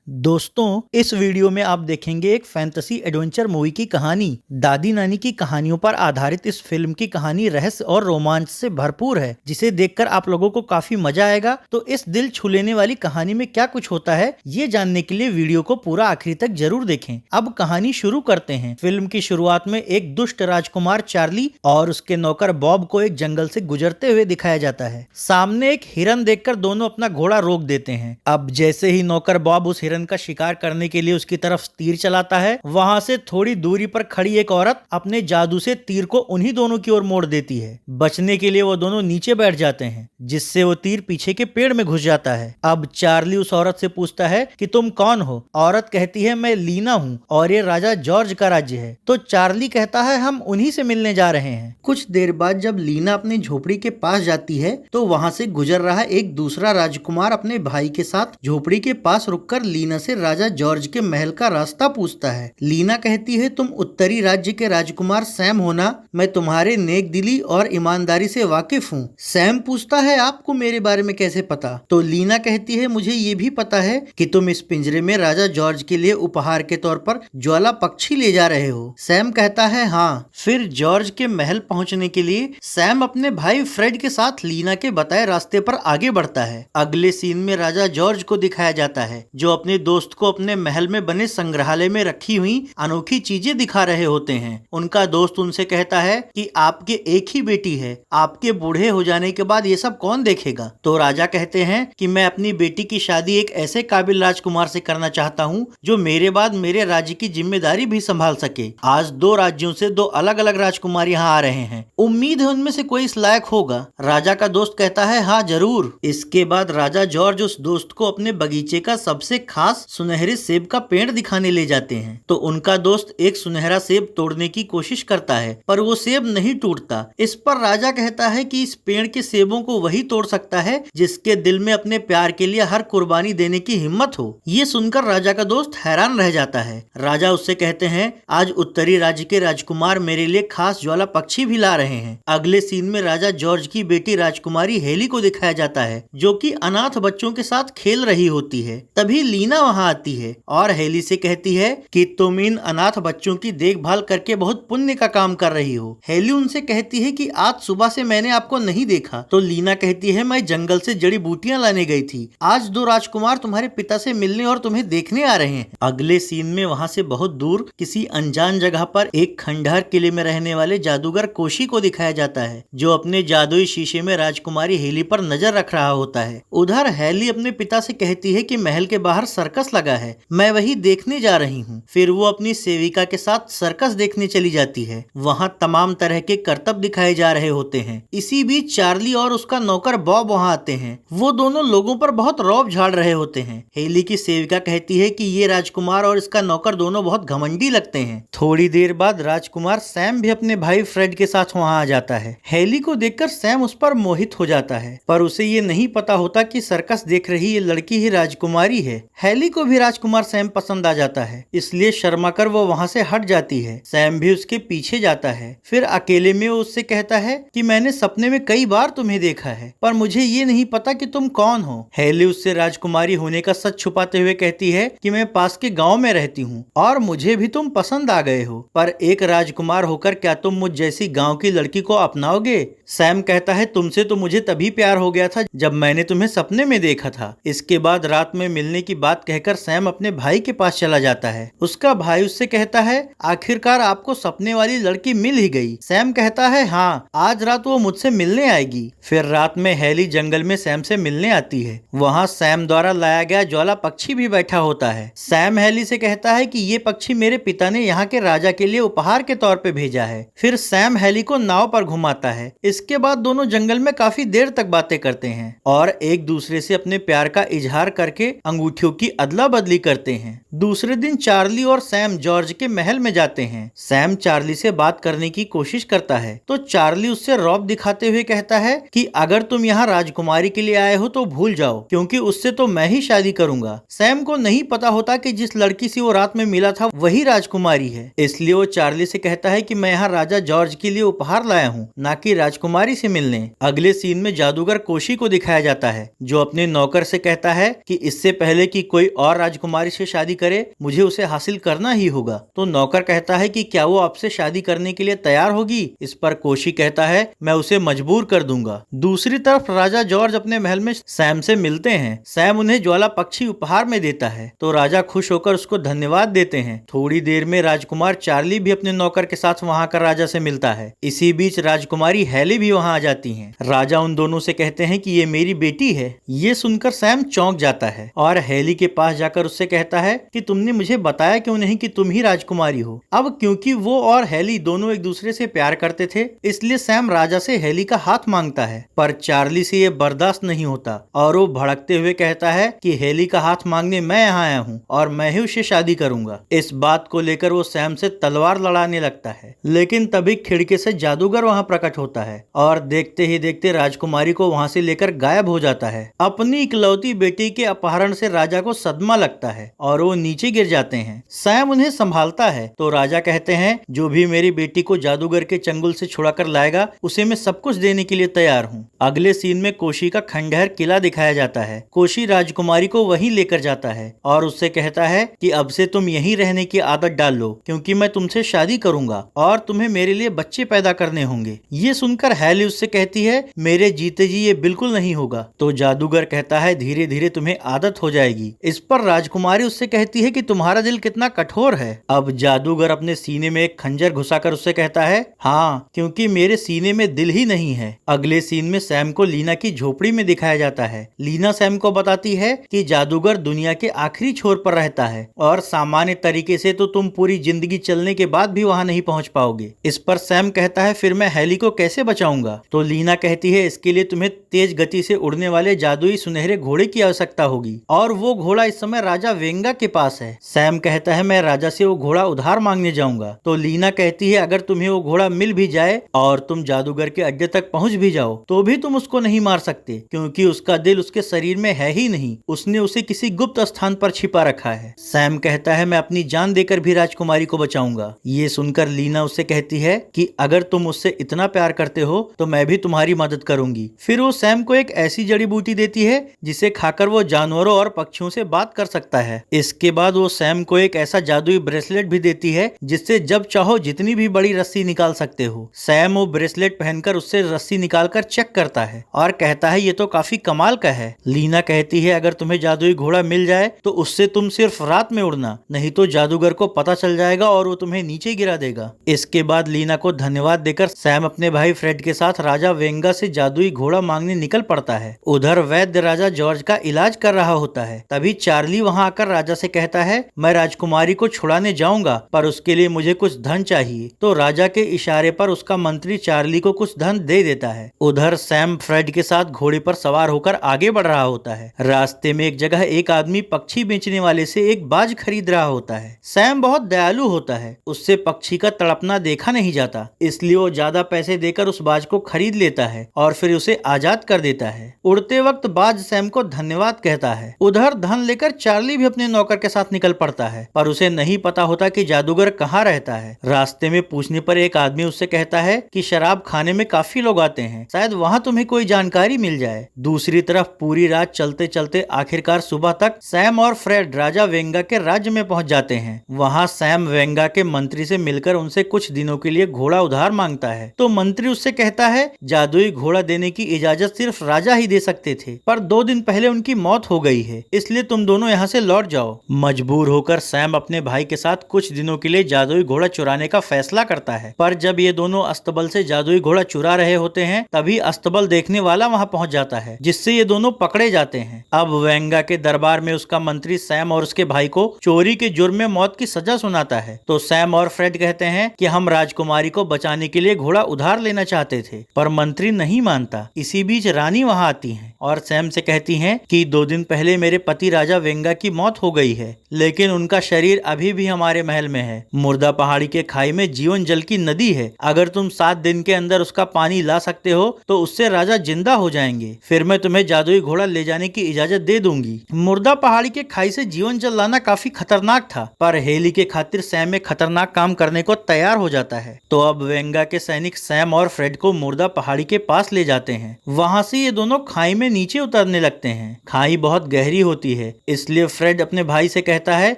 दोस्तों, इस वीडियो में आप देखेंगे एक फैंटेसी एडवेंचर मूवी की कहानी। दादी नानी की कहानियों पर आधारित इस फिल्म की कहानी रहस्य और रोमांच से भरपूर है, जिसे देखकर आप लोगों को काफी मजा आएगा। तो इस दिल छू लेने वाली कहानी में क्या कुछ होता है, ये जानने के लिए वीडियो को पूरा आखिरी तक जरूर देखें। अब कहानी शुरू करते हैं। फिल्म की शुरुआत में एक दुष्ट राजकुमार चार्ली और उसके नौकर बॉब को एक जंगल से गुजरते हुए दिखाया जाता है। सामने एक हिरन देखकर दोनों अपना घोड़ा रोक देते हैं। अब जैसे ही नौकर बॉब उस हिरन का शिकार करने के लिए उसकी तरफ तीर चलाता है, वहां से थोड़ी दूरी पर खड़ी एक औरत अपने जादू से तीर को उन्हीं दोनों की ओर मोड़ देती है। बचने के लिए वो दोनों नीचे बैठ जाते हैं, जिससे वो तीर पीछे के पेड़ में घुस जाता है। अब चार्ली उस औरत से पूछता है कि तुम कौन हो। औरत कहती है मैं लीना हूँ और ये राजा जॉर्ज का राज्य है। तो चार्ली कहता है हम उन्हीं से मिलने जा रहे हैं। कुछ देर बाद जब लीना अपनी झोपड़ी के पास जाती है तो वहां से गुजर रहा एक दूसरा राजकुमार अपने भाई के साथ झोपड़ी के पास रुककर लीना से राजा जॉर्ज के महल का रास्ता पूछता है। लीना कहती है तुम उत्तरी राज्य के राजकुमार सैम हो ना? मैं तुम्हारे नेक दिली और ईमानदारी से वाकिफ हूँ। सैम पूछता है आपको मेरे बारे में कैसे पता? तो लीना कहती है मुझे ये भी पता है कि तुम इस पिंजरे में राजा जॉर्ज के लिए उपहार के तौर पर ज्वाला पक्षी ले जा रहे हो। सैम कहता है हाँ। फिर जॉर्ज के महल पहुंचने के लिए सैम अपने भाई फ्रेड के साथ लीना के बताए रास्ते पर आगे बढ़ता है। अगले सीन में राजा जॉर्ज को दिखाया जाता है, जो अपने दोस्त को अपने महल में बने संग्रहालय में रखी हुई अनोखी चीजें दिखा रहे होते हैं। उनका दोस्त उनसे कहता है कि आपके एक ही बेटी है, आपके बूढ़े हो जाने के बाद ये सब कौन देखेगा? तो राजा कहते हैं कि मैं अपनी बेटी की शादी एक ऐसे काबिल राजकुमार से करना चाहता हूँ जो मेरे बाद मेरे राज्य की जिम्मेदारी भी संभाल सके। आज दो राज्यों से दो अलग अलग राजकुमार यहाँ आ रहे हैं, उम्मीद है उनमें से कोई इस लायक होगा। राजा का दोस्त कहता है हाँ जरूर। इसके बाद राजा जॉर्ज उस दोस्त को अपने बगीचे का सबसे खास सुनहरे सेब का पेड़ दिखाने ले जाते हैं। तो उनका दोस्त एक सुनहरा सेब तोड़ने की कोशिश करता है, पर वो सेब नहीं टूटता। इस पर राजा कहता है कि इस पेड़ के सेबों को वही तोड़ सकता है जिसके दिल में अपने प्यार के लिए हर कुर्बानी देने की हिम्मत हो। ये सुनकर राजा का दोस्त हैरान रह जाता है। राजा उससे कहते हैं आज उत्तरी राज्य के राजकुमार मेरे लिए खास ज्वाला पक्षी भी ला रहे हैं। अगले सीन में राजा जॉर्ज की बेटी राजकुमारी हेली को दिखाया जाता है, जो कि अनाथ बच्चों के साथ खेल रही होती है। तभी लीना वहां आती है और हेली से कहती है कि तुम इन अनाथ बच्चों की देखभाल करके बहुत पुण्य का काम कर रही हो। हेली उनसे कहती है कि आज सुबह से मैंने आपको नहीं देखा। तो लीना कहती है मैं जंगल से जड़ी बूटियां लाने गई थी। आज दो राजकुमार तुम्हारे पिता से मिलने और तुम्हें देखने आ रहे हैं। अगले सीन में वहां से बहुत दूर किसी अनजान जगह पर एक खंडहर किले में रहने वाले जादूगर कोशी को दिखाया जाता है, जो अपने जादुई शीशे में राजकुमारी हेली पर नजर रख रहा होता है। उधर हेली अपने पिता से कहती है कि महल के बाहर सर्कस लगा है, मैं वही देखने जा रही हूँ। फिर वो अपनी सेविका के साथ सर्कस देखने चली जाती है। वहाँ तमाम तरह के करतब दिखाए जा रहे होते हैं। इसी बीच चार्ली और उसका नौकर बॉब वहाँ आते हैं। वो दोनों लोगों पर बहुत रौब झाड़ रहे होते हैं। हेली की सेविका कहती है कि ये राजकुमार और इसका नौकर दोनों बहुत घमंडी लगते हैं। थोड़ी देर बाद राजकुमार सैम भी अपने भाई फ्रेड के साथ वहाँ आ जाता है। हेली को देखकर सैम उस पर मोहित हो जाता है, पर उसे ये नहीं पता होता कि सर्कस देख रही ये लड़की ही राजकुमारी है। हेली को भी राजकुमार सैम पसंद आ जाता है, इसलिए शर्माकर वो वहाँ से हट जाती है। सैम भी उसके पीछे जाता है। फिर अकेले में वो उससे कहता है कि मैंने सपने में कई बार तुम्हें देखा है, पर मुझे ये नहीं पता कि तुम कौन हो। हेली उससे राजकुमारी होने का सच छुपाते हुए कहती है कि मैं पास के गाँव में रहती हूँ और मुझे भी तुम पसंद आ गए हो, पर एक राजकुमार होकर क्या तुम मुझ जैसी गाँव की लड़की को अपनाओगे? सैम कहता है तुमसे तो मुझे तभी प्यार हो गया था जब मैंने तुम्हें सपने में देखा था। इसके बाद रात में मिलने की बात कहकर सैम अपने भाई के पास चला जाता है। उसका भाई उससे कहता है आखिरकार आपको सपने वाली लड़की मिल ही गई। सैम कहता है हाँ, आज रात वो मुझसे मिलने आएगी। फिर रात में हेली जंगल में सैम से मिलने आती है। वहाँ सैम द्वारा लाया गया ज्वाला पक्षी भी बैठा होता है। सैम हेली से कहता है कि ये पक्षी मेरे पिता ने यहाँ के राजा के लिए उपहार के तौर पे भेजा है। फिर सैम हेली को नाव पर घुमाता है। इसके बाद दोनों जंगल में काफी देर तक बातें करते हैं और एक दूसरे से अपने प्यार का इजहार करके अंगूठियों की अदला बदली करते हैं। दूसरे दिन चार्ली और सैम जॉर्ज के महल में जाते हैं। सैम चार्ली से बात करने की कोशिश करता है तो चार्ली उससे रौब दिखाते हुए कहता है कि अगर तुम यहाँ राजकुमारी के लिए आए हो तो भूल जाओ, क्योंकि उससे तो मैं ही शादी करूंगा। सैम को नहीं पता होता कि जिस लड़की से वो रात में मिला था वही राजकुमारी है, इसलिए वो चार्ली से कहता है कि मैं यहाँ राजा जॉर्ज के लिए उपहार लाया हूँ, ना कि राजकुमारी से मिलने। अगले सीन में जादूगर कोशी को दिखाया जाता है, जो अपने नौकर से कहता है कि इससे पहले कि कोई और राजकुमारी से शादी करे, मुझे उसे हासिल करना ही होगा। तो नौकर कहता है कि क्या वो आपसे शादी करने के लिए तैयार होगी? इस पर कोशी कहता है मैं उसे मजबूर कर दूंगा। दूसरी तरफ राजा जॉर्ज अपने महल में सैम से मिलते हैं। सैम उन्हें ज्वाला पक्षी उपहार में देता है तो राजा खुश होकर उसको धन्यवाद देते हैं। थोड़ी देर में राजकुमार चार्ली भी अपने नौकर के साथ वहां आकर राजा से मिलता है। इसी बीच राजकुमारी हेली भी वहां आ जाती हैं। राजा उन दोनों से कहते हैं कि ये मेरी बेटी है। ये सुनकर सैम चौंक जाता है और हेली के पास जाकर उससे कहता है कि तुमने मुझे बताया क्यों नहीं कि तुम ही राजकुमारी हो। अब क्योंकि वो और हेली दोनों एक दूसरे से प्यार करते थे, इसलिए सैम राजा से हेली का हाथ मांगता है, पर चार्ली से ये बर्दाश्त नहीं होता और वो भड़कते हुए कहता है कि हेली का हाथ मांगने मैं यहाँ आया हूँ और मैं ही उससे शादी करूंगा। इस बात को लेकर वो सैम से तलवार लड़ाने लगता है, लेकिन तभी खिड़की से जादूगर वहाँ प्रकट होता है और देखते ही देखते राजकुमारी को वहाँ से लेकर गायब हो जाता है। अपनी इकलौती बेटी के अपहरण से राजा को सदमा लगता है और वो नीचे गिर जाते हैं। सैम उन्हें संभालता है तो राजा कहते हैं जो भी मेरी बेटी को जादूगर के चंगुल से छुड़ाकर लाएगा उसे मैं सब कुछ देने के लिए तैयार हूँ। अगले सीन में कोशी का खंडहर किला दिखाया जाता है। कोशी राजकुमारी को वहीं लेकर जाता है और उससे कहता है कि अब से तुम यहीं रहने की आदत डाल लो क्योंकि मैं तुमसे शादी करूंगा और तुम्हें मेरे लिए बच्चे पैदा करने होंगे। ये सुनकर हेली उससे कहती है मेरे जीते जी ये बिल्कुल नहीं होगा। तो जादूगर कहता है धीरे धीरे तुम्हें आदत हो जाएगी। इस पर राजकुमारी उससे कहती है कि तुम्हारा दिल कितना कठोर है। अब जादूगर अपने सीने में एक खंजर घुसाकर उससे कहता है हाँ, क्योंकि मेरे सीने में दिल ही नहीं है। अगले सीन में सैम को लीना की झोपड़ी में दिखाया जाता है। लीना सैम को बताती है कि जादूगर दुनिया के आखिरी छोर पर रहता है और सामान्य तरीके से तो तुम पूरी जिंदगी चलने के बाद भी वहां नहीं पहुंच पाओगे। इस पर सैम कहता है फिर मैं हेली को कैसे बचाऊंगा? तो लीना कहती है इसके लिए तुम्हें तेज गति से उड़ने वाले जादुई सुनहरे घोड़े की आवश्यकता होगी और वो घोड़ा इस समय राजा वेंगा के पास है। सैम कहता है मैं राजा से वो घोड़ा उधार मांगने जाऊंगा। तो लीना कहती है अगर तुम्हें वो घोड़ा मिल भी जाए और तुम जादूगर के अड्डे तक पहुंच भी जाओ तो भी तुम उसको नहीं मार सकते क्योंकि उसका दिल उसके शरीर में है ही नहीं, उसने उसे किसी गुप्त स्थान पर छिपा रखा है। सैम कहता है मैं अपनी जान देकर भी राजकुमारी को बचाऊंगा। ये सुनकर लीना उससे कहती है कि अगर तुम उससे इतना प्यार करते हो तो मैं भी तुम्हारी मदद करूंगी। फिर वो सैम को एक ऐसी जड़ी बूटी देती है जिसे खाकर वो जानवरों और पक्षियों से बात कर सकता है। इसके बाद वो सैम को एक ऐसा जादुई ब्रेसलेट भी देती है जिससे जब चाहो जितनी भी बड़ी रस्सी निकाल सकते हो। सैम वो ब्रेसलेट पहनकर उससे रस्सी निकालकर चेक करता है और कहता है ये तो काफी कमाल का है। लीना कहती है अगर तुम्हें जादुई घोड़ा मिल जाए तो उससे तुम सिर्फ रात में उड़ना, नहीं तो जादूगर को पता चल जाएगा और वो तुम्हें नीचे गिरा देगा। इसके बाद लीना को धन्यवाद देकर सैम अपने भाई फ्रेड के साथ राजा वेंगा से जादुई घोड़ा मांगने निकल पड़ता है। उधर वैद्य राजा जॉर्ज का इलाज कर रहा होता है। तभी चार्ली वहां आकर राजा से कहता है मैं राजकुमारी को छुड़ाने जाऊंगा पर उसके लिए मुझे कुछ धन चाहिए। तो राजा के इशारे पर उसका मंत्री चार्ली को कुछ धन दे देता है। उधर सैम फ्रेड के साथ घोड़े पर सवार होकर आगे बढ़ रहा होता है। रास्ते में एक जगह एक आदमी पक्षी बेचने वाले से एक बाज खरीद रहा होता है। सैम बहुत दयालु होता है, उससे पक्षी का तड़पना देखा नहीं जाता, इसलिए वो ज्यादा पैसे देकर उस बाज को खरीद लेता है और फिर उसे आजाद कर देता है। उड़ते वक्त बाज सैम को धन्यवाद कहता है। उधर धन लेकर चार्ली भी अपने नौकर के साथ निकल पड़ता है पर उसे नहीं पता होता कि जादूगर कहाँ रहता है। रास्ते में पूछने पर एक आदमी उससे कहता है कि शराब खाने में काफी लोग आते हैं, शायद वहाँ तुम्हें कोई जानकारी मिल जाए। दूसरी तरफ पूरी रात चलते चलते आखिरकार सुबह तक सैम और फ्रेड राजा वेंगा के राज्य में पहुंच जाते हैं। वहाँ सैम वेंगा के मंत्री से मिलकर उनसे कुछ दिनों के लिए घोड़ा उधार मांगता है। तो मंत्री उससे कहता है जादुई घोड़ा देने की इजाजत सिर्फ राजा ही दे सकते थे पर 2 दिन पहले उनकी मौत हो गई है, इसलिए तुम दोनों यहाँ से लौट जाओ। मजबूर होकर सैम अपने भाई के साथ कुछ दिनों के लिए जादुई घोड़ा चुराने का फैसला करता है। पर जब ये दोनों अस्तबल से जादुई घोड़ा चुरा रहे होते हैं तभी अस्तबल देखने वाला वहाँ पहुँच जाता है जिससे ये दोनों पकड़े जाते हैं। अब वेंगा के दरबार में उसका मंत्री सैम और उसके भाई को चोरी के जुर्म में मौत की सजा सुनाता है। तो सैम और फ्रेड कहते हैं कि हम राजकुमारी को बचाने के लिए घोड़ा उधार लेना चाहते थे पर मंत्री नहीं मानता। इसी बीच रानी वहाँ आती हैं और सैम से कहती हैं कि 2 दिन पहले मेरे पति राजा वेंगा की मौत हो गई है लेकिन उनका शरीर अभी भी हमारे महल में है। मुर्दा पहाड़ी के खाई में जीवन जल की नदी है, अगर तुम 7 दिन के अंदर उसका पानी ला सकते हो तो उससे राजा जिंदा हो जाएंगे, फिर मैं तुम्हें जादुई घोड़ा ले जाने की इजाजत दे दूंगी। मुर्दा पहाड़ी के खाई से जीवन जल लाना काफी खतरनाक था पर हेली के खातिर सैम एक खतरनाक काम करने को तैयार हो जाता है। तो अब वेंगा के सैनिक सैम और फ्रेड को मुर्दा पहाड़ी के पास ले जाते हैं। वहां से ये दोनों खाई में नीचे उतरने लगते हैं। खाई बहुत गहरी होती है है, इसलिए फ्रेड अपने भाई से कहता है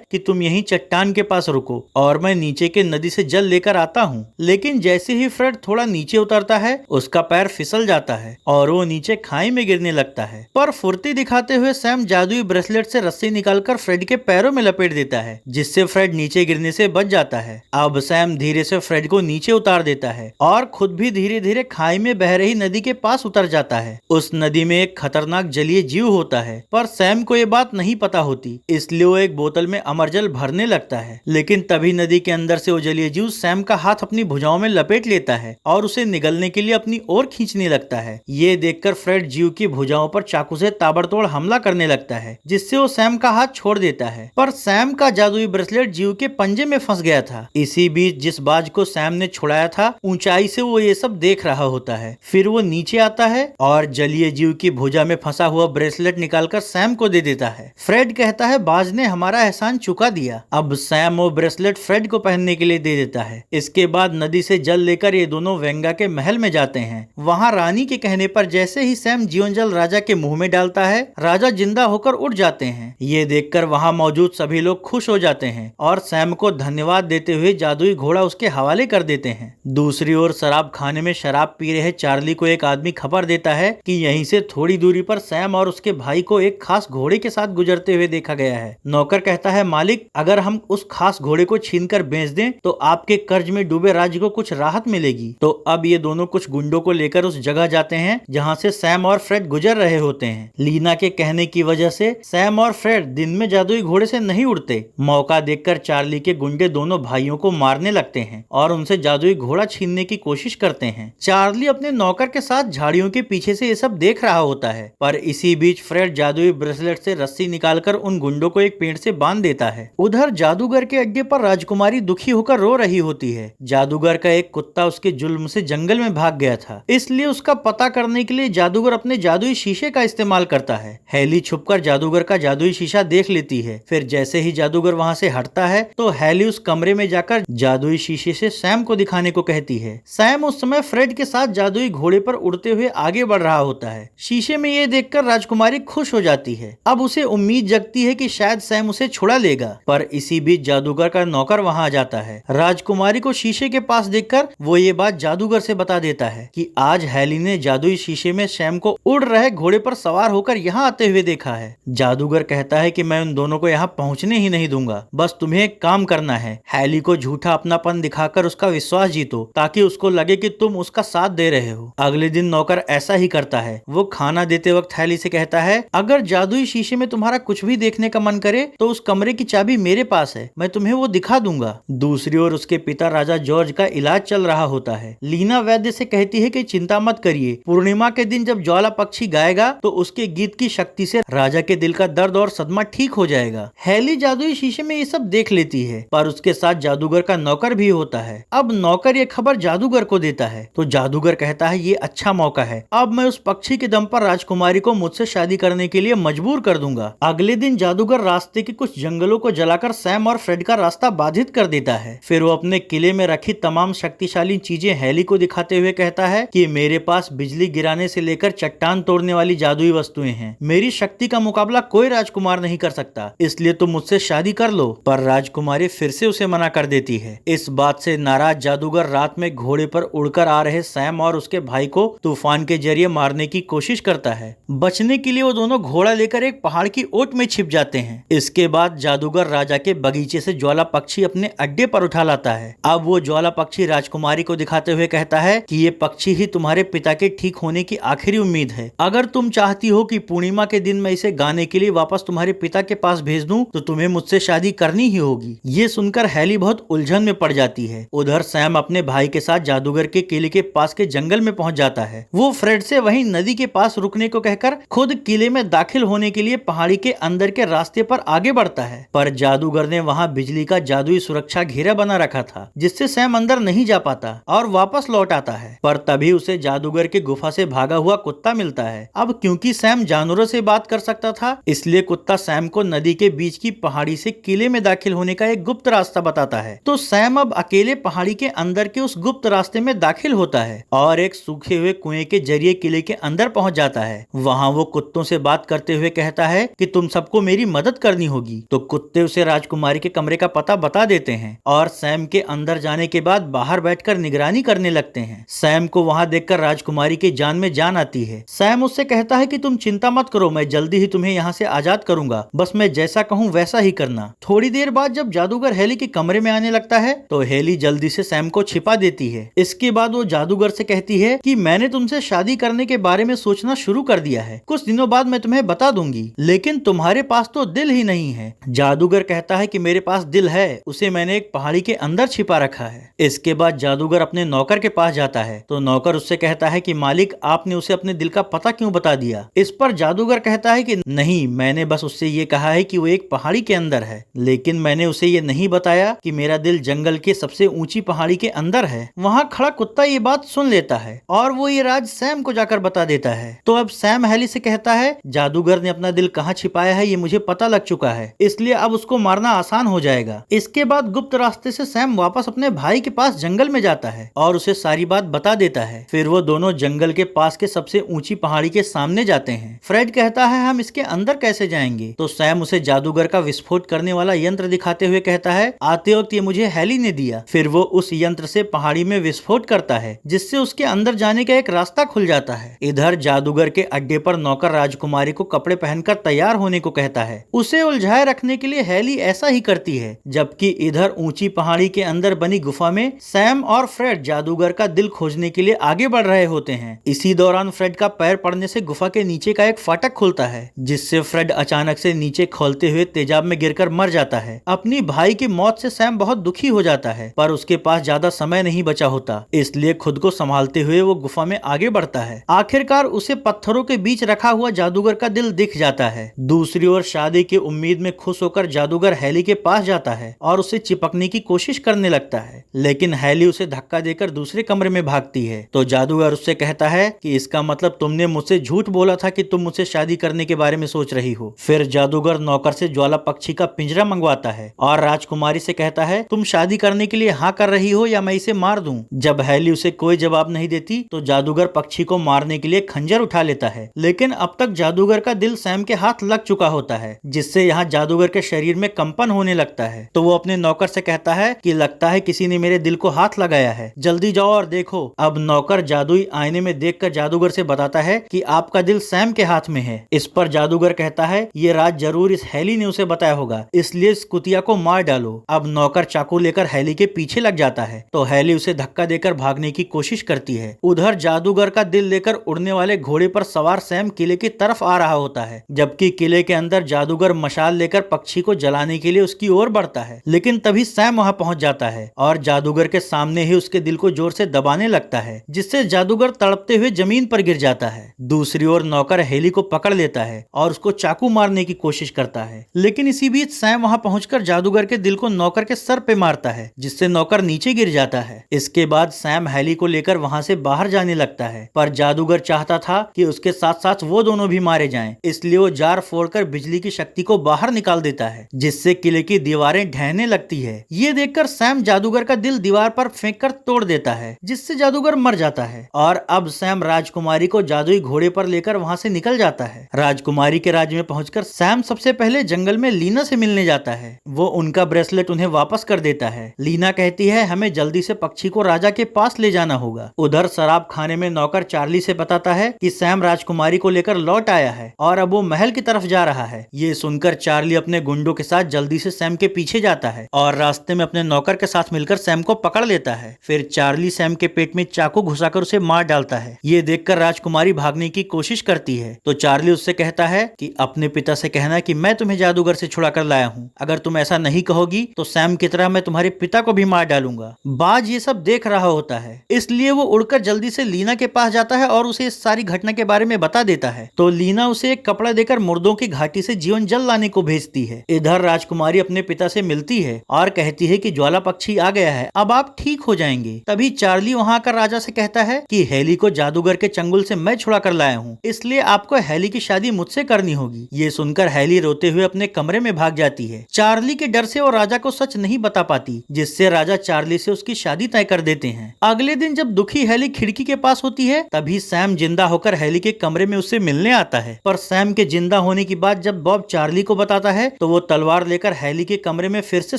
कि तुम यहीं चट्टान के पास रुको और मैं नीचे के नदी से जल लेकर आता हूँ। लेकिन जैसे ही फ्रेड थोड़ा नीचे उतरता है उसका पैर फिसल जाता है और वो नीचे खाई में गिरने लगता है। पर फुर्ती दिखाते हुए सैम जादुई ब्रेसलेट से रस्सी निकालकर फ्रेड के पैरों में लपेट देता है, जिससे फ्रेड नीचे गिरने से बच जाता है। अब सैम धीरे से फ्रेड को नीचे उतार देता है और खुद भी धीरे धीरे खाई में बह रही नदी के पास उतर जाता है। उस नदी में एक खतरनाक जलीय जीव होता है, पर सैम को ये बात नहीं पता होती, इसलिए वो एक बोतल में अमरजल भरने लगता है। लेकिन तभी नदी के अंदर से वो जलीय जीव सैम का हाथ अपनी भुजाओं में लपेट लेता है और उसे निगलने के लिए अपनी ओर खींचने लगता है। ये देखकर फ्रेड जीव की भुजाओं पर चाकू से ताबड़तोड़ हमला करने लगता है, जिससे वो सैम का हाथ छोड़ देता है। पर सैम का जादुई ब्रेसलेट जीव के पंजे में फंस गया था। इसी बीच जिस बाज को सैम ने छुड़ाया था, ऊंचाई से वो ये सब देख रहा होता है। फिर वो नीचे आता है और जलीय जीव की भुजा में फंसा हुआ ब्रेसलेट निकालकर सैम को दे देता है। फ्रेड कहता है बाज ने हमारा एहसान चुका दिया। अब सैम वो ब्रेसलेट फ्रेड को पहनने के लिए दे देता है। इसके बाद नदी से जल लेकर ये दोनों वेंगा के महल में जाते हैं। वहाँ रानी के कहने पर जैसे ही सैम जीवन जल राजा के मुंह में डालता है, राजा जिंदा होकर उठ जाते हैं। ये देखकर वहाँ मौजूद सभी लोग खुश हो जाते हैं और सैम को धन्यवाद देते हुए जादुई घोड़ा उसके हवाले कर देते हैं। दूसरी ओर शराब खाने में शराब पी रहे चार्ली को एक आदमी खबर देता है कि यहीं से थोड़ी दूरी पर सैम और उसके भाई को एक खास घोड़े के साथ गुजरते हुए देखा गया है। नौकर कहता है मालिक, अगर हम उस खास घोड़े को छीनकर बेच दें तो आपके कर्ज में डूबे राज्य को कुछ राहत मिलेगी। तो अब ये दोनों कुछ गुंडों को लेकर उस जगह जाते हैं जहाँ से सैम और फ्रेड गुजर रहे होते हैं। लीना के कहने की वजह से सैम और फ्रेड दिन में जादुई घोड़े से नहीं उड़ते। मौका देखकर चार्ली के गुंडे दोनों भाइयों को मारने लगते हैं और उनसे जादुई घोड़ा छीनने की कोशिश करते हैं। चार्ली अपने नौकर के साथ झाड़ियों के पीछे से ये सब देख रहा होता है, पर इसी बीच फ्रेड जादुई ब्रेसलेट से रस्सी निकालकर उन गुंडों को एक पेड़ से बांध देता है। उधर जादूगर के अड्डे पर राजकुमारी दुखी होकर रो रही होती है। जादूगर का एक कुत्ता उसके जुल्म से जंगल में भाग गया था, इसलिए उसका पता करने के लिए जादूगर अपने जादुई शीशे का इस्तेमाल करता है। हैली छुपकर जादूगर का जादुई शीशा देख लेती है। फिर जैसे ही जादूगर वहाँ से हटता है तो हैली उस कमरे में जाकर जादुई शीशे से सैम को दिखाने को कहती है। सैम उस समय फ्रेड के साथ जादुई घोड़े पर उड़ते हुए आगे बढ़ रहा होता है। शीशे में ये देखकर राजकुमारी खुश हो जाती है। अब उसे उम्मीद जगती है कि शायद सैम उसे छुड़ा लेगा, पर इसी बीच जादूगर का नौकर वहाँ आ जाता है। राजकुमारी को शीशे के पास देखकर वो ये बात जादूगर से बता देता है कि आज हैली ने जादुई शीशे में सैम को उड़ रहे घोड़े पर सवार होकर यहाँ आते हुए देखा है। जादूगर कहता है कि मैं उन दोनों को यहाँ पहुँचने ही नहीं दूंगा, बस तुम्हें एक काम करना है, हैली को झूठा अपनापन दिखाकर उसका विश्वास जीतो ताकि उसको लगे कि तुम उसका साथ दे रहे हो। अगले दिन नौकर ऐसा ही करता है। वो खाना देते वक्त हैली से कहता है, अगर जादुई शीशे में तुम्हारा कुछ भी देखने का मन करे तो उस कमरे की चाबी मेरे पास है, मैं तुम्हें वो दिखा दूंगा। दूसरी ओर उसके पिता राजा जॉर्ज का इलाज चल रहा होता है। लीना वैद्य से कहती है कि चिंता मत करिए, पूर्णिमा के दिन जब ज्वाला पक्षी गाएगा तो उसके गीत की शक्ति से राजा के दिल का दर्द और सदमा ठीक हो जाएगा। हैली जादुई शीशे में ये सब देख लेती है, पर उसके साथ जादूगर का नौकर भी होता है। अब नौकर ये खबर जादूगर को देता है तो जादूगर कहता है ये अच्छा मौका है, अब मैं उस पक्षी के दम पर राजकुमारी को मुझसे शादी करने के लिए मजबूर कर दूंगा। अगले दिन जादूगर रास्ते के कुछ जंगलों को जलाकर सैम और फ्रेड का रास्ता बाधित कर देता है। फिर वो अपने किले में रखी तमाम शक्तिशाली चीजें हैली को दिखाते हुए कहता है कि मेरे पास बिजली गिराने से लेकर चट्टान तोड़ने वाली जादुई वस्तुएं हैं, मेरी शक्ति का मुकाबला कोई राजकुमार नहीं कर सकता, इसलिए तुम मुझसे शादी कर लो। पर राजकुमारी फिर से उसे मना कर देती है। इस बात से नाराज जादूगर रात में घोड़े पर उड़कर आ रहे सैम और उसके भाई को तूफान के जरिए मारने की कोशिश करता है। बचने के लिए वो दोनों घोड़ा लेकर एक पहाड़ की ओट में छिप जाते हैं। इसके बाद जादूगर राजा के बगीचे से ज्वाला पक्षी अपने अड्डे पर उठा लाता है। अब वो ज्वाला पक्षी राजकुमारी को दिखाते हुए कहता है कि ये पक्षी ही तुम्हारे पिता के ठीक होने की आखिरी उम्मीद है। अगर तुम चाहती हो कि पूर्णिमा के दिन मैं इसे गाने के लिए वापस तुम्हारे पिता के पास भेज दूं तो तुम्हें मुझसे शादी करनी ही होगी। ये सुनकर हैली बहुत उलझन में पड़ जाती है। उधर सैम अपने भाई के साथ जादूगर के किले के पास के जंगल में पहुंच जाता है। वो फ्रेड से वहीं नदी के पास रुकने को कहकर खुद किले में दाखिल होने के लिए पहाड़ी के अंदर के रास्ते पर आगे बढ़ता है, पर जादूगर ने वहां बिजली का जादुई सुरक्षा घेरा बना रखा था, जिससे सैम अंदर नहीं जा पाता और वापस लौट आता है। पर तभी उसे जादूगर की गुफा से भागा हुआ कुत्ता मिलता है। अब क्योंकि सैम जानवरों से बात कर सकता था, इसलिए कुत्ता सैम को नदी के बीच की पहाड़ी से किले में दाखिल होने का एक गुप्त रास्ता बताता है। तो सैम अब अकेले पहाड़ी के अंदर के उस गुप्त रास्ते में दाखिल होता है और एक सूखे हुए कुएं के जरिए किले के अंदर पहुंच जाता है। वहां वो कुत्तों से बात करते हुए कहता है कि तुम सबको मेरी मदद करनी होगी। तो कुत्ते उसे राजकुमारी के कमरे का पता बता देते हैं और सैम के अंदर जाने के बाद बाहर बैठकर निगरानी करने लगते हैं। सैम को वहां देखकर राजकुमारी की जान में जान आती है। सैम उससे कहता है कि तुम चिंता मत करो, मैं जल्दी ही तुम्हें यहाँ से आजाद करूंगा, बस मैं जैसा कहूँ वैसा ही करना। थोड़ी देर बाद जब जादूगर हेली के कमरे में आने लगता है तो हेली जल्दी से सैम को छिपा देती है। इसके बाद वो जादूगर से कहती है कि मैंने तुमसे शादी करने के बारे में सोचना शुरू कर दिया है, कुछ दिनों बाद मैं तुम्हें बता दूंगी, लेकिन तुम्हारे पास तो दिल ही नहीं है। जादूगर कहता है कि मेरे पास दिल है, उसे मैंने एक पहाड़ी के अंदर छिपा रखा है। इसके बाद जादूगर अपने नौकर के पास जाता है तो नौकर उससे कहता है कि मालिक आपने उसे अपने दिल का पता क्यों बता दिया। इस पर जादूगर कहता है कि नहीं, मैंने बस उससे ये कहा है कि वो एक पहाड़ी के अंदर है, लेकिन मैंने उसे ये नहीं बताया कि मेरा दिल जंगल के सबसे ऊंची पहाड़ी के अंदर है। वहाँ खड़ा कुत्ता ये बात सुन लेता है और वो ये राज सैम को जाकर बता देता है। तो अब सैम हेली से कहता है जादूगर ने अपना दिल कहाँ छिपाया है ये मुझे पता लग चुका है, इसलिए अब उसको मारना आसान हो जाएगा। इसके बाद गुप्त रास्ते से सैम वापस अपने भाई के पास जंगल में जाता है और उसे सारी बात बता देता है। फिर वो दोनों जंगल के पास के सबसे ऊंची पहाड़ी के सामने जाते हैं। फ्रेड कहता है हम इसके अंदर कैसे जाएंगे, तो सैम उसे जादूगर का विस्फोट करने वाला यंत्र दिखाते हुए कहता है आते वक्त ये मुझे हेली ने दिया। फिर वो उस यंत्र से पहाड़ी में विस्फोट करता है जिससे उसके अंदर जाने का एक रास्ता खुल जाता है। इधर जादूगर के अड्डे पर नौकर राजकुमारी को कपड़े पहनकर तैयार होने को कहता है। उसे उलझाए रखने के लिए हेली ऐसा ही करती है, जबकि इधर ऊंची पहाड़ी के अंदर बनी गुफा में सैम और फ्रेड जादूगर का दिल खोजने के लिए आगे बढ़ रहे होते हैं। इसी दौरान फ्रेड का पैर पड़ने से गुफा के नीचे का एक फाटक खुलता है जिससे फ्रेड अचानक से नीचे खोलते हुए तेजाब में गिरकर मर जाता है। अपनी भाई की मौत से सैम बहुत दुखी हो जाता है, पर उसके पास ज्यादा समय नहीं बचा होता, इसलिए खुद को संभालते हुए वो गुफा में आगे बढ़ता है। आखिरकार उसे पत्थरों के बीच रखा हुआ जादूगर का दिल दिख जाता है। दूसरी ओर शादी की उम्मीद में खुश होकर जादूगर हेली के पास जाता है और उसे चिपकने की कोशिश करने लगता है, लेकिन हेली उसे धक्का देकर दूसरे कमरे में भागती है। तो जादूगर उससे कहता है कि इसका मतलब तुमने मुझसे झूठ बोला था कि तुम मुझसे शादी करने के बारे में सोच रही हो। फिर जादूगर नौकर से ज्वाला पक्षी का पिंजरा मंगवाता है और राजकुमारी से कहता है तुम शादी करने के लिए हाँ कर रही हो या मैं इसे मार दूं। जब हेली उसे कोई जवाब नहीं देती तो जादूगर पक्षी को मारने के लिए खंजर उठा लेता है, लेकिन अब तक जादूगर का दिल सैम के हाथ लग चुका होता है, जिससे यहाँ जादूगर के शरीर में कंपन होने लगता है। तो वो अपने नौकर से कहता है कि लगता है किसी ने मेरे दिल को हाथ लगाया है, जल्दी जाओ और देखो। अब नौकर जादुई आईने में देखकर जादूगर से बताता है कि आपका दिल सैम के हाथ में है। इस पर जादूगर कहता है ये राज जरूर इस हेली ने उसे बताया होगा, इसलिए इस कुतिया को मार डालो। अब नौकर चाकू लेकर हेली के पीछे लग जाता है तो हेली उसे धक्का देकर भागने की कोशिश करती है। उधर जादूगर का दिल लेकर उड़ने वाले घोड़े पर सवार सैम किले की तरफ आ रहा होता है, जबकि किले के अंदर जादूगर मशाल लेकर पक्षी को जलाने के लिए उसकी ओर बढ़ता है। लेकिन तभी सैम वहां पहुंच जाता है और जादूगर के सामने ही उसके दिल को जोर से दबाने लगता है, जिससे जादूगर तड़पते हुए जमीन पर गिर जाता है। दूसरी ओर नौकर हेली को पकड़ लेता है और उसको चाकू मारने की कोशिश करता है, लेकिन इसी बीच सैम वहां पहुंचकर जादूगर के दिल को नौकर के सर पे मारता है, जिससे नौकर नीचे गिर जाता है। इसके बाद सैम हेली को लेकर वहां से बाहर जाने लगता है, पर जादूगर चाहता था कि उसके साथ साथ वो दोनों भी मारे जाएं, इसलिए वो जार फोड़कर बिजली की शक्ति को बाहर निकाल देता है, जिससे किले की दीवारें ढहने लगती है। ये देखकर सैम जादूगर का दिल दीवार पर फेंककर तोड़ देता है, जिससे जादूगर मर जाता है। और अब सैम राजकुमारी को जादुई घोड़े पर लेकर वहां से निकल जाता है। राजकुमारी के राज्य में पहुंचकर सैम सबसे पहले जंगल में लीना से मिलने जाता है। वो उनका ब्रेसलेट उन्हें वापस कर देता है। लीना कहती है हमें जल्दी से पक्षी को राजा के पास ले जाना होगा। उधर शराब खाने में नौकर चार्ली से बताता है कि सैम राजकुमारी को लेकर लौट आया है और अब वो महल की तरफ जा रहा है। ये सुनकर चार्ली अपने गुंडों के साथ जल्दी से सैम के पीछे जाता है और रास्ते में अपने नौकर के साथ मिलकर सैम को पकड़ लेता है। फिर चार्ली सैम के पेट में चाकू घुसाकर उसे मार डालता है। ये देखकर राजकुमारी भागने की कोशिश करती है तो चार्ली उससे कहता है कि अपने पिता से कहना कि मैं तुम्हें जादूगर से छुड़ा कर लाया हूँ, अगर तुम ऐसा नहीं कहोगी तो सैम की तरह मैं तुम्हारे पिता को भी मार डालूंगा। बाज ये सब देख रहा होता है, इसलिए वो उड़कर जल्दी से लीना के पास जाता है और उसे इस सारी घटना के बारे में बता देता है। तो लीना उसे एक कपड़ा देकर मुर्दों की घाटी से जीवन जल लाने को भेजती है। इधर राजकुमारी अपने पिता से मिलती है और कहती है कि ज्वाला पक्षी आ गया है, अब आप ठीक हो जाएंगे। तभी चार्ली वहां आकर राजा से कहता है कि हेली को जादूगर के चंगुल से मैं छुड़ा कर लाया हूँ, इसलिए आपको हेली की शादी मुझसे करनी होगी। ये सुनकर हेली रोते हुए अपने कमरे में भाग जाती है। चार्ली के डर से वो राजा को सच नहीं बता पाती, जिससे राजा चार्ली से उसकी शादी तय कर देते हैं। अगले दिन जब दुखी हेली खिड़की के पास होती है तभी सैम जिंदा होकर हेली के कमरे में उससे मिलने आता है, पर सैम के जिंदा होने की बात जब बॉब चार्ली को बताता है तो वो तलवार लेकर हैली के कमरे में फिर से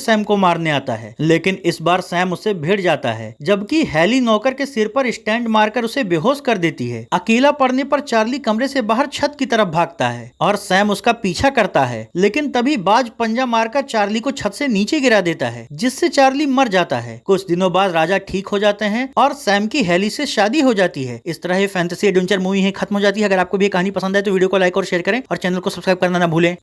सैम को मारने आता है, लेकिन इस बार सैम उससे भिड़ जाता है, जबकि हैली नौकर के सिर पर स्टैंड मारकर उसे बेहोश कर देती है। अकेला पड़ने पर चार्ली कमरे से बाहर छत की तरफ भागता है और सैम उसका पीछा करता है, लेकिन तभी बाज पंजा मारकर चार्ली को छत से नीचे गिरा देता है, जिससे चार्ली मर जाता है। कुछ दिनों बाद राजा ठीक हो जाते हैं और सैम की हैली से शादी हो जाती है। इस तरह ये फैंटेसी एडवेंचर मूवी खत्म हो जाती है। अगर आपको भी कहानी पसंद है तो वीडियो को लाइक और शेयर करें और चैनल को सब्सक्राइब करना ना भूलें।